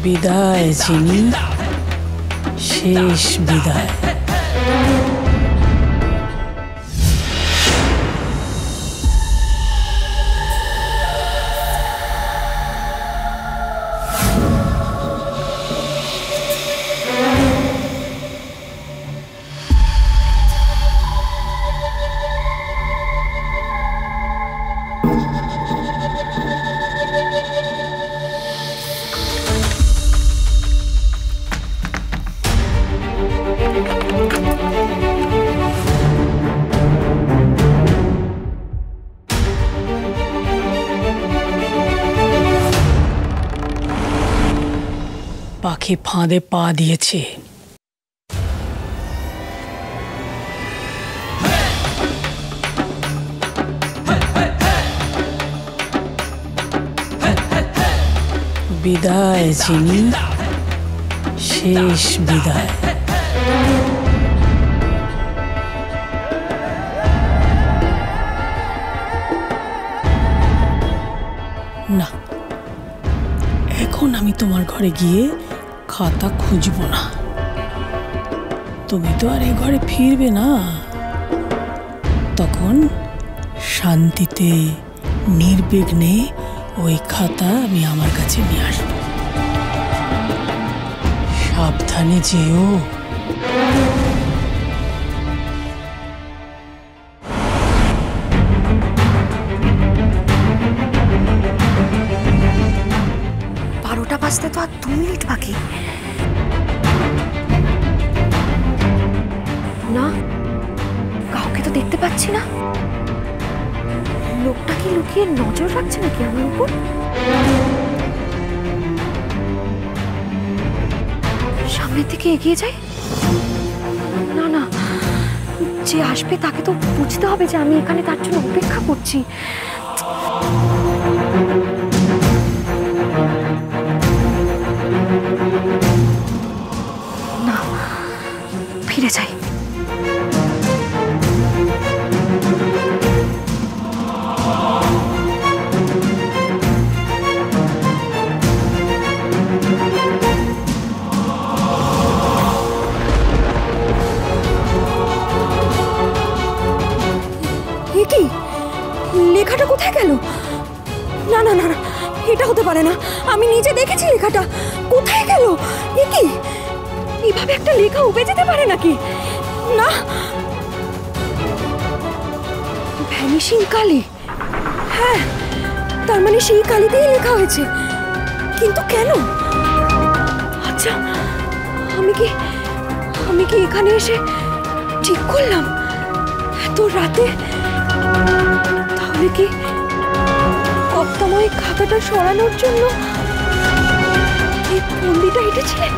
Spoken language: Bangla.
বিদায় চিনি, শেষ বিদায়। পাখি ফাঁদে পা দিয়েছে। বিদায় চিনি, শেষ বিদায়। না, এখন আমি তোমার ঘরে গিয়ে খাতা খুঁজব না। তুমি তো আর এ ঘরে ফিরবে না। তখন শান্তিতে নির্বিঘ্নে ওই খাতা আমি আমার কাছে নিয়ে আসব। সাবধানে যেও। বাজতে তো আর 2 মিনিট বাকি। না, কাউকে তো দেখতে পাচ্ছি না। লোকটা কি লুকিয়ে নজর রাখছে নাকি আমার উপর? সামনের দিকে এগিয়ে যাই। না না, যে আসবে তাকে তো বুঝতে হবে যে আমি এখানে তার জন্য অপেক্ষা করছি। না, ফিরে যাই। কি লেখাটা কোথায় গেল? না না না, এটা হতে পারে না। আমি নিজে দেখেছি লেখাটা। কোথায় গেল? কি এইভাবে একটা লেখা উবে যেতে পারে নাকি? না, ভ্যানিশিং কালি। হ্যাঁ, তার মানে সেই কালি দিয়ে লেখা হয়েছে। কিন্তু কেন? আচ্ছা, আমি কি এখানে এসে ঠিক করলাম এত রাতে? তাহলে কি কপ্তাময় খাতাটা সরানোর জন্য এই বন্দিটা হেঁটেছিলেন?